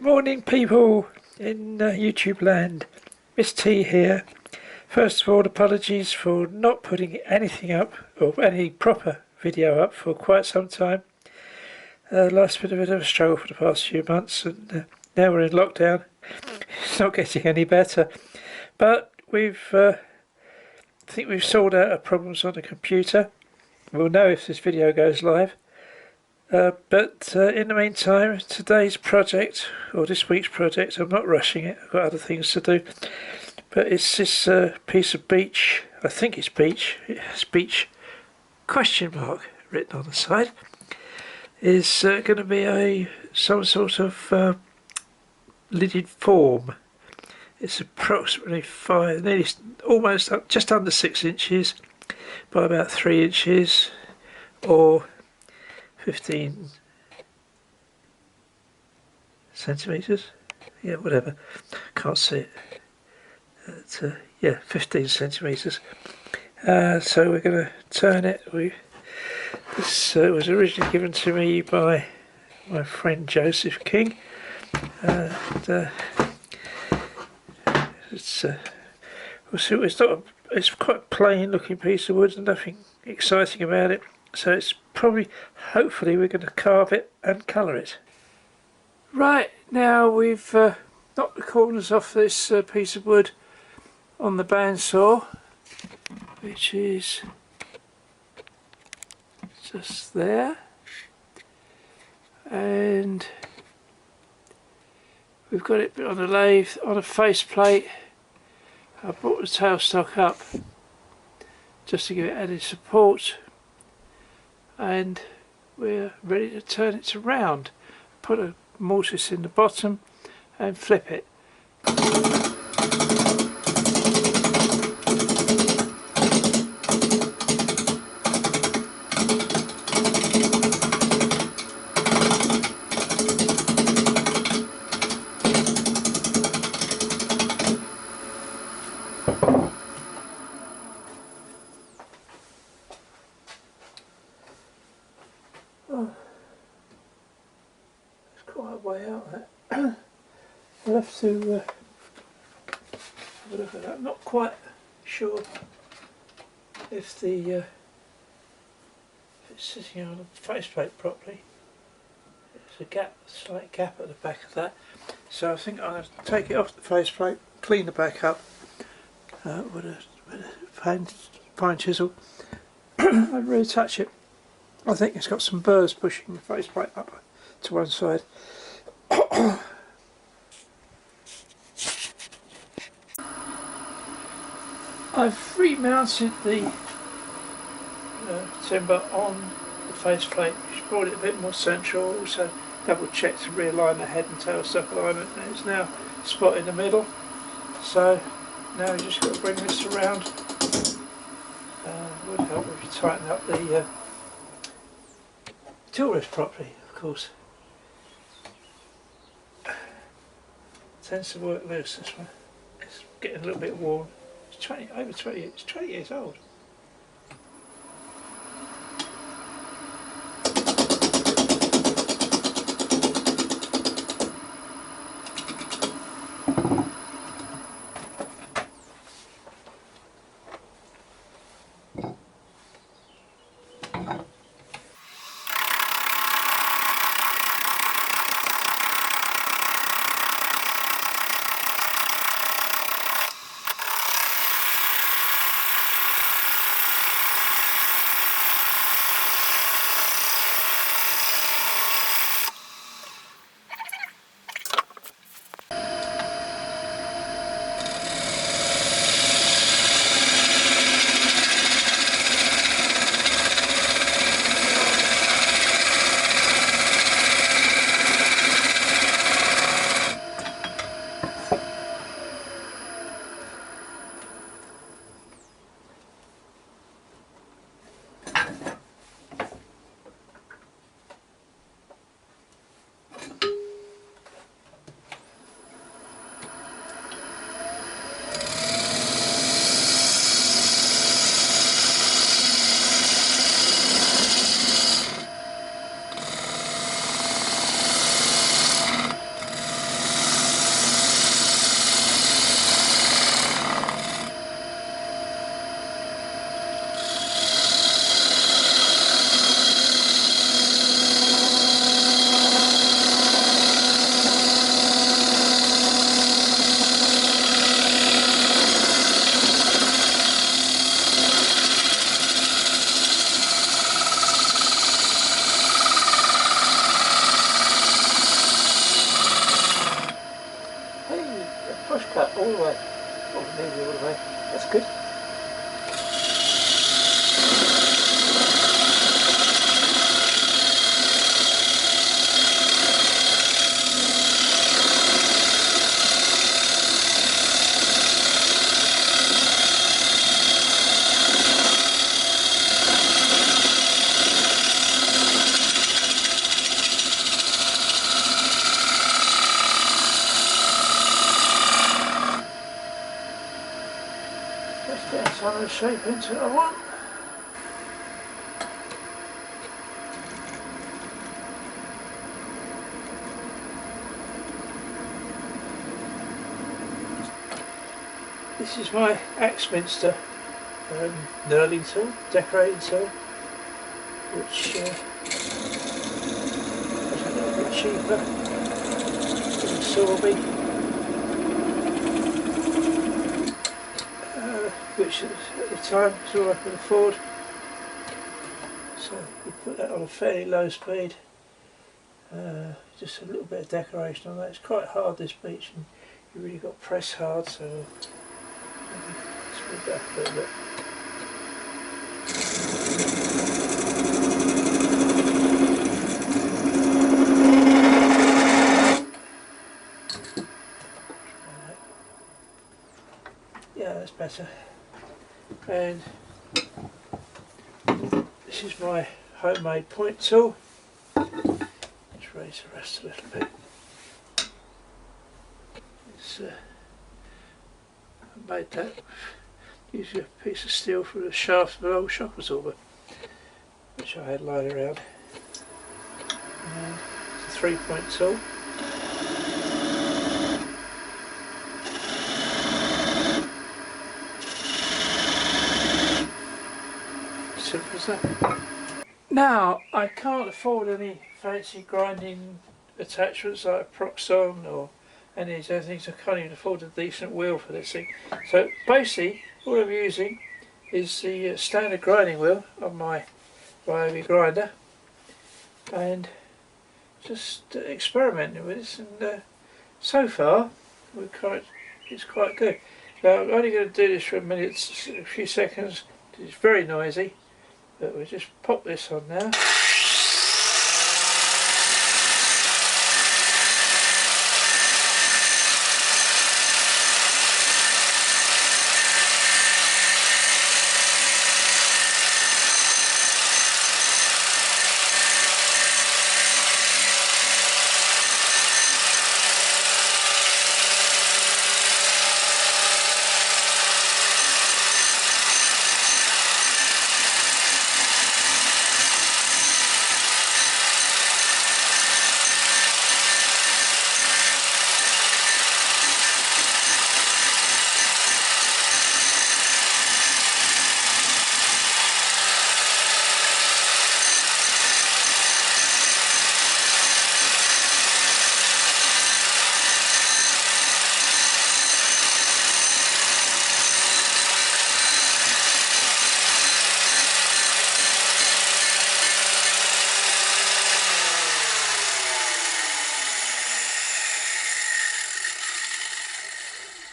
Morning people in YouTube land. Miss T here. First of all, apologies for not putting anything up or any proper video up for quite some time. Life's been a bit of a struggle for the past few months, and now we're in lockdown. It's not getting any better, but I think we've sorted out our problems on the computer. We'll know if this video goes live. But in the meantime, today's project, or this week's project, I'm not rushing it, I've got other things to do, but it's this piece of beach, I think it's beach, it has beach question mark written on the side, is going to be some sort of lidded form. It's approximately just under 6 inches by about 3 inches, or 15 centimetres, yeah, whatever, can't see it, but, yeah, 15 centimetres, so we're going to turn it. This was originally given to me by my friend Joseph King, and it's quite a plain looking piece of wood and nothing exciting about it. So it's hopefully we're going to carve it and colour it. Right, now we've knocked the corners off this piece of wood on the bandsaw, which is just there. And we've got it on a lathe, on a faceplate. I brought the tailstock up just to give it added support. And we're ready to turn it around. Put a mortise in the bottom and flip it. Quite a way out that. We'll have to have a look at that. I'm not quite sure if it's sitting on a faceplate properly. There's a slight gap at the back of that. So I think I'm going to take it off the faceplate, clean the back up with a fine chisel and retouch it. I think it's got some burrs pushing the faceplate up to one side. I've remounted the timber on the faceplate, which brought it a bit more central. Also double checked to realign the head and tailstock alignment, and it's now spot in the middle. So now we just got to bring this around. Would help if you tighten up the tool rest properly, of course. Tends to work loose, this one. It's getting a little bit worn. It's 20 years old. But all the way, nearly all the way, that's good. Just getting some of the shape into what I want. This is my Axminster knurling tool, decorating tool, which is a little bit cheaper than Sorby, which at the time was all I could afford. So we put that on a fairly low speed, just a little bit of decoration on that. It's quite hard, this beach, and you really got to press hard, so speed that up a little bit. Yeah, that's better. And this is my homemade point tool. Let's raise the rest a little bit. It's I made that using a piece of steel for the shaft of an old shock absorber, which I had lying around. And it's a 3-point tool. Simple as that. Now, I can't afford any fancy grinding attachments like a Proxon or any of these other things. I can't even afford a decent wheel for this thing. So basically, all I'm using is the standard grinding wheel on my Ryobi grinder, and just experimenting with this. And so far, it's quite good. Now, I'm only going to do this for a minute, a few seconds. It's very noisy. But we'll just pop this on now.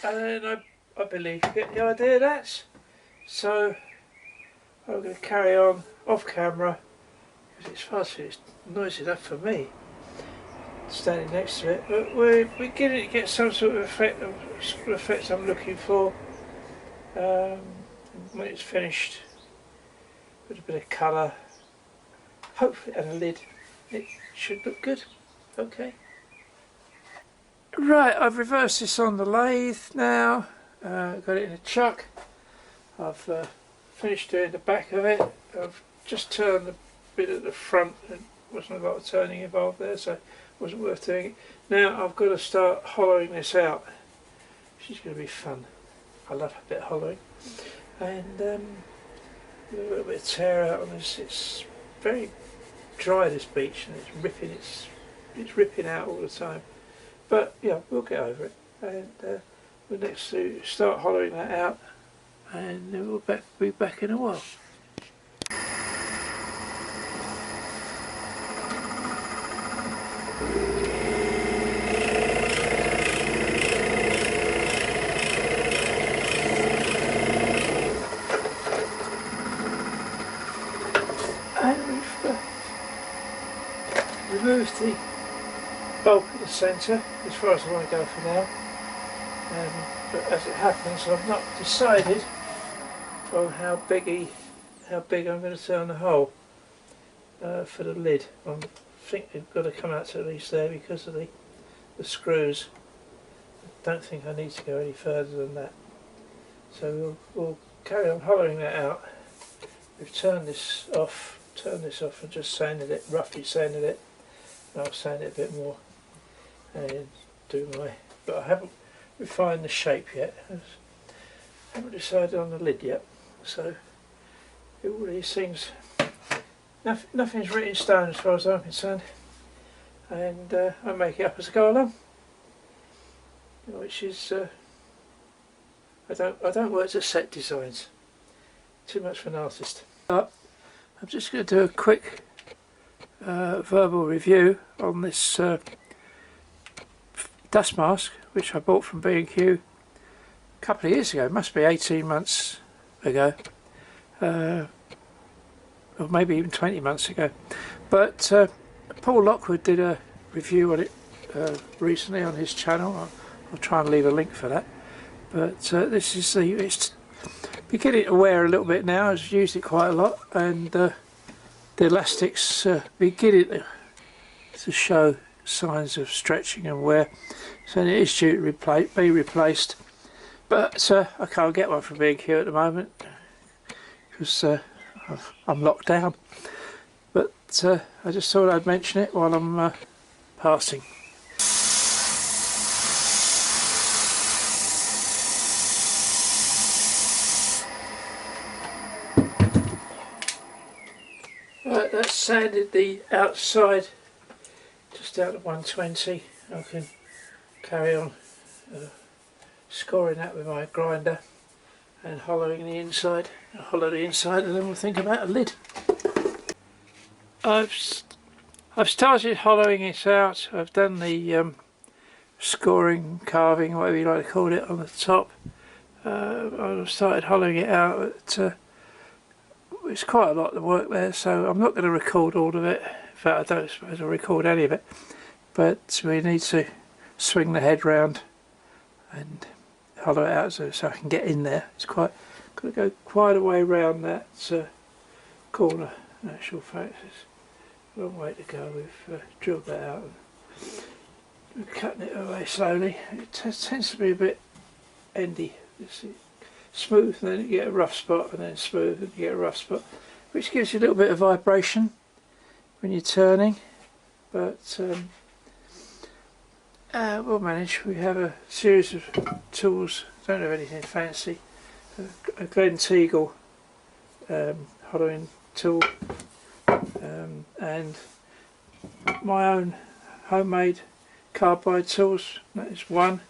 And then I believe you get the idea of that. So I'm going to carry on off camera, because it's far too noisy enough for me standing next to it. But we're beginning to get some sort of effect I'm looking for. When it's finished, with a bit of colour, hopefully, and a lid, it should look good. Okay. Right, I've reversed this on the lathe now, got it in a chuck. I've finished doing the back of it. I've just turned a bit at the front, and wasn't a lot of turning involved there, so it wasn't worth doing it. Now I've got to start hollowing this out, which is going to be fun. I love a bit of hollowing. And a little bit of tear out on this. It's very dry, this beach, and it's ripping out all the time. But yeah, we'll get over it, and we'll next start hollowing that out, and then we'll be back in a while. bulb in the centre, as far as I want to go for now. But as it happens, I've not decided on how big I'm going to turn the hole for the lid. I think they've got to come out to at least there because of the screws. I don't think I need to go any further than that. So we'll carry on hollowing that out. We've turned this off and just sanded it, roughly sanded it. I'll sand it a bit more and but I haven't refined the shape yet. I haven't decided on the lid yet. So all these things, nothing's written in stone as far as I'm concerned, and I make it up as I go along. Which is I don't work to set designs. Too much for an artist. I'm just going to do a quick verbal review on this dust mask, which I bought from B&Q a couple of years ago. It must be 18 months ago, or maybe even 20 months ago. But Paul Lockwood did a review on it recently on his channel. I'll try and leave a link for that. But this is it's beginning to wear a little bit now. I've used it quite a lot, and the elastics beginning to show signs of stretching and wear. So it is due to be replaced. But I can't get one from B&Q at the moment because I'm locked down. But I just thought I'd mention it while I'm passing. Right, that's sanded the outside just down to 120. I can carry on scoring that with my grinder and hollowing the inside. I'll hollow the inside and then we'll think about a lid. I've started hollowing it out. I've done the scoring, carving, whatever you like to call it, on the top. I've started hollowing it out. It's quite a lot of work there, so I'm not going to record all of it. In fact, I don't suppose I'll record any of it. But we need to swing the head round and hollow it out so I can get in there. It's got to go quite a way round that corner. In actual fact, it's a long way to go. We've drilled that out and we're cutting it away slowly. It tends to be a bit endy. It's smooth, and then you get a rough spot, and then smooth, and you get a rough spot, which gives you a little bit of vibration when you're turning. But we'll manage. We have a series of tools. Don't have anything fancy. A Glen Teagle hollowing tool, and my own homemade carbide tools. That is one,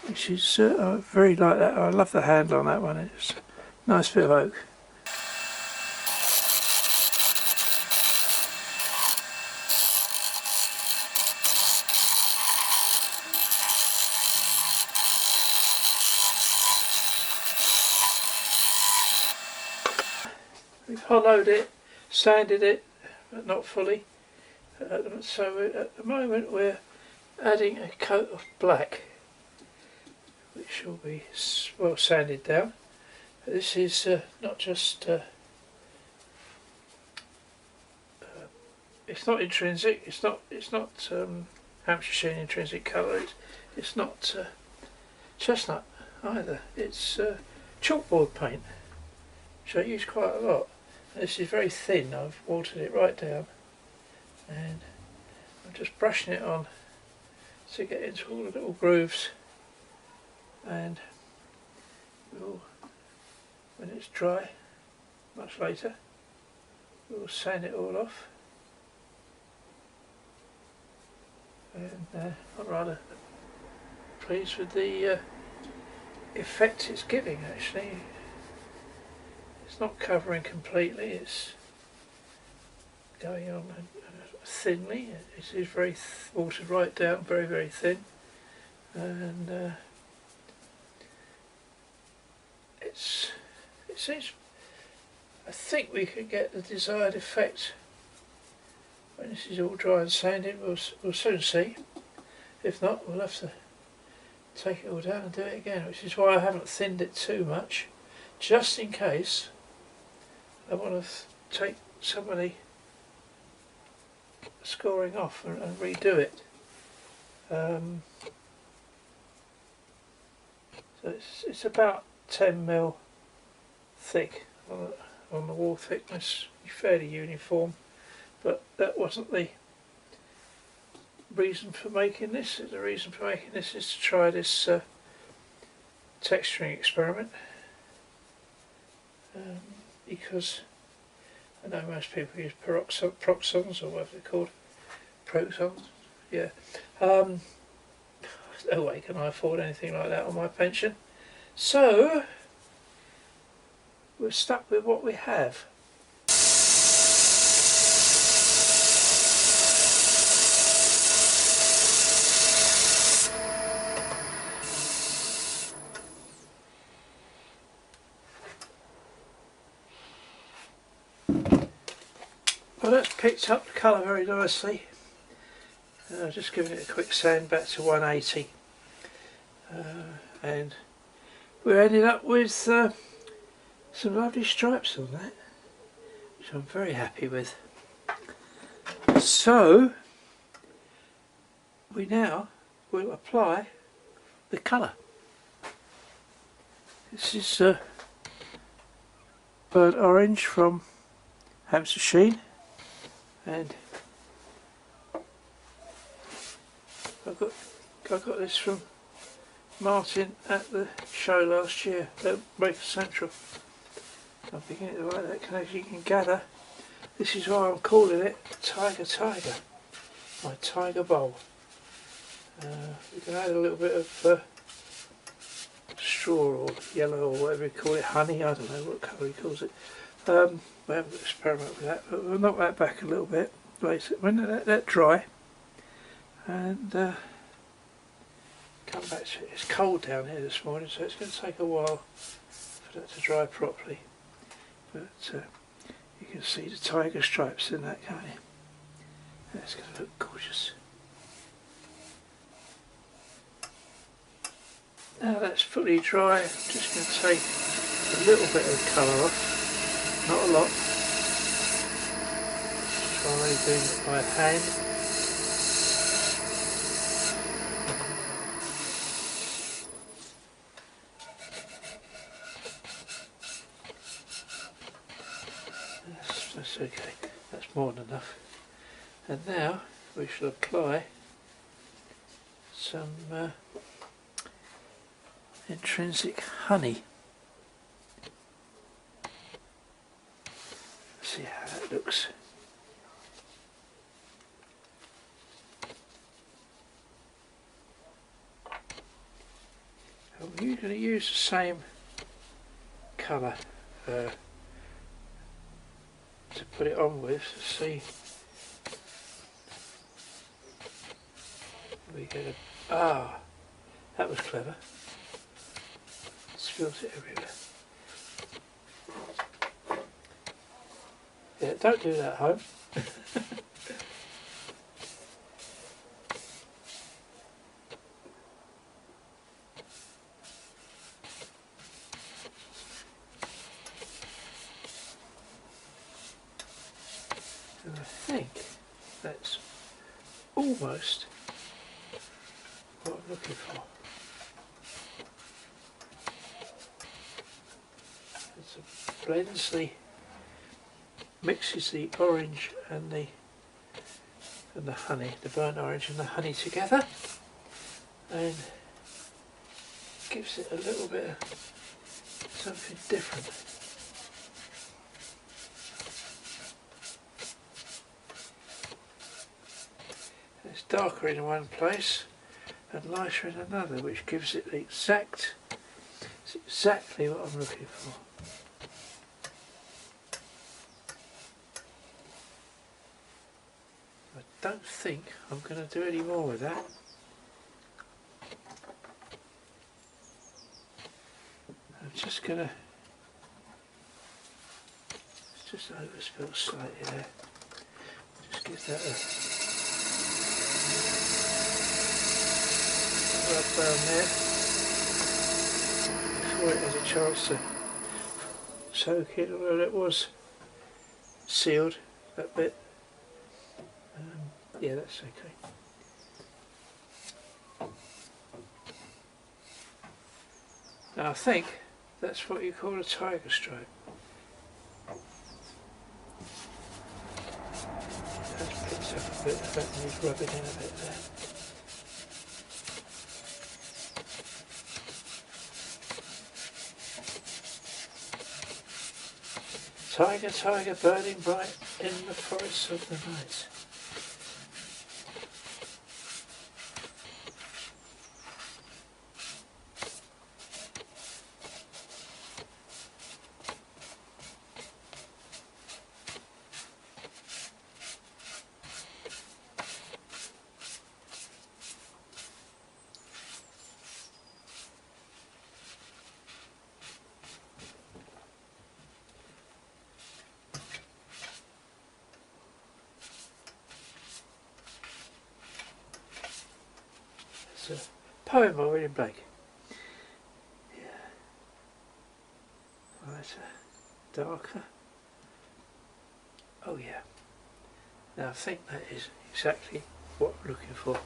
which is I very like that. I love the handle on that one. It's a nice bit of oak. We've hollowed it, sanded it, but not fully. So at the moment we're adding a coat of black, which will be well sanded down. This is not just it's not intrinsic. It's not Hampshire Sheen intrinsic colour. It's not chestnut either. It's chalkboard paint, which I use quite a lot. This is very thin. I've watered it right down, and I'm just brushing it on to get into all the little grooves, and when it's dry, much later, we'll sand it all off. And I'm rather pleased with the effect it's giving. Actually, it's not covering completely, it's going on thinly. It is very watered right down, very, very thin, and it seems, I think we can get the desired effect when this is all dry and sanded, we'll soon see. If not, we'll have to take it all down and do it again, which is why I haven't thinned it too much, just in case I want to take some of the scoring off and redo it. So it's about 10mm thick on the wall thickness, fairly uniform, but that wasn't the reason for making this. The reason for making this is to try this texturing experiment, because I know most people use proxons or whatever they're called, protons, yeah. No way can I afford anything like that on my pension, so we're stuck with what we have. Well, that's picked up the colour very nicely. I've just given it a quick sand back to 180, and we ended up with some lovely stripes on that, which I'm very happy with. So we now will apply the colour. This is burnt orange from Hamster Sheen, and I got this from Martin at the show last year at Breaker Central. I'm beginning to like that, as you can gather. This is why I'm calling it Tyger Tyger, my tiger bowl. We can add a little bit of straw or yellow or whatever you call it, honey, I don't know what colour he calls it. We haven't experimented with that, but we'll knock that back a little bit. When let that dry and come back to it. It's cold down here this morning, so it's going to take a while for that to dry properly. But you can see the tiger stripes in that, can't you? That's going to look gorgeous. Now that's fully dry, I'm just going to take a little bit of colour off, not a lot. Try doing it by hand. That's okay, that's more than enough. And now we shall apply some intrinsic honey. Let's see how that looks. We're going to use the same colour to put it on with, to see we get a that was clever. Spills it everywhere. Yeah, don't do that at home. And I think that's almost what I'm looking for. It blends mixes the orange and the honey, the burnt orange and the honey together, and gives it a little bit of something different. It's darker in one place and lighter in another, which gives it it's exactly what I'm looking for. I don't think I'm going to do any more with that. I'm just going to just overspill slightly there. Just Gives that a rub down there before it has a chance to soak in, although it was sealed, that bit. Yeah, that's okay. Now I think that's what you call a tiger stripe. That's picked up a bit, that needs rubbing in a bit there. Tiger, tiger, burning bright in the forests of the night. It's a poem by William Blake. Yeah. Right, darker. Oh yeah. Now I think that is exactly what I'm looking for.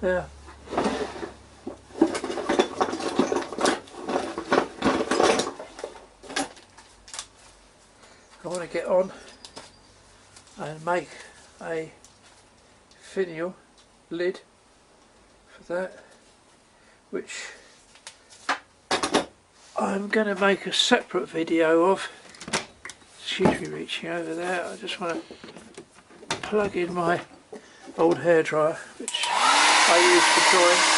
Now I want to get on and make a finial lid for that, which I'm going to make a separate video of. Excuse me reaching over there, I just want to plug in my old hairdryer which I use for drawing.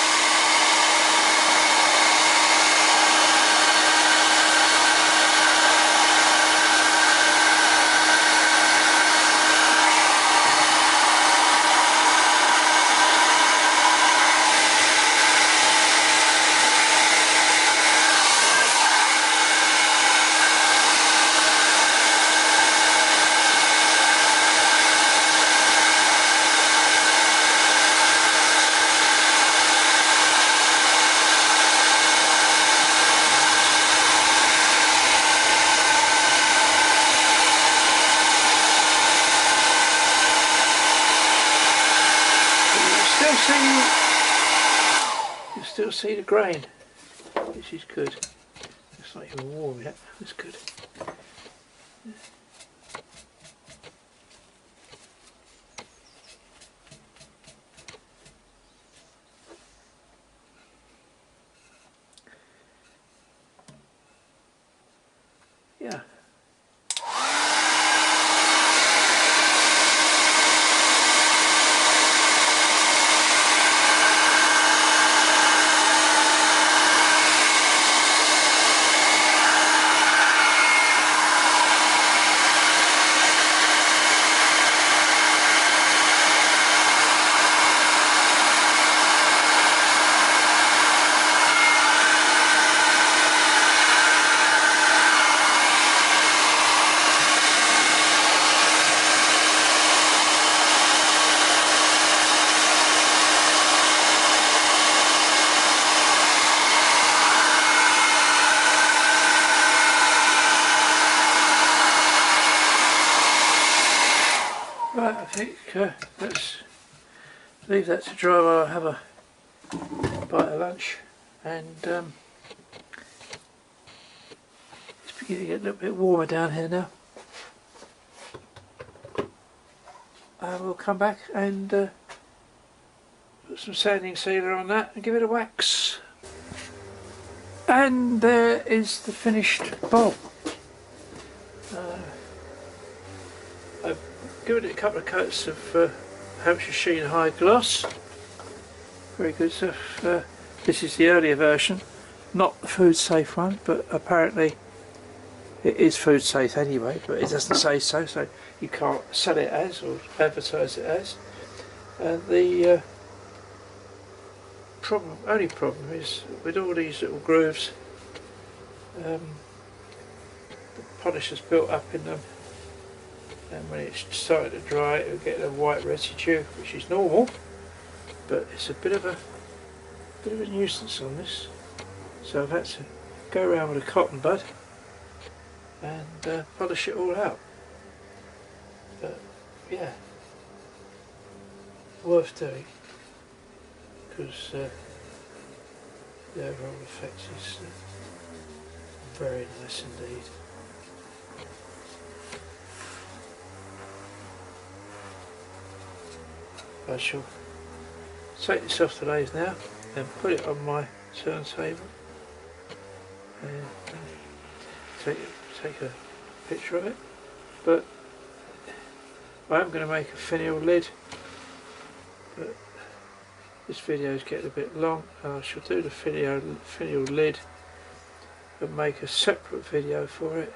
You still see the grain, which is good. It's not even warm yet, that's good. Yeah. Right, I think let's leave that to dry while I have a bite of lunch, and it's beginning to get a little bit warmer down here now. We'll come back and put some sanding sealer on that and give it a wax. And there is the finished bowl. I've given it a couple of coats of Hampshire Sheen High Gloss. Very good stuff. This is the earlier version, not the food safe one, but apparently it is food safe anyway, but it doesn't say so, so you can't sell it as or advertise it as. And the only problem is with all these little grooves, the polish is built up in them, and when it's starting to dry it'll get a white residue, which is normal, but it's a bit of a nuisance on this, so I've had to go around with a cotton bud and polish it all out. But yeah, worth doing, because the overall effect is very nice indeed. I shall take this off the lathe now and put it on my turntable and take a picture of it. But I am going to make a finial lid, but this video is getting a bit long, and I shall do the finial lid and make a separate video for it.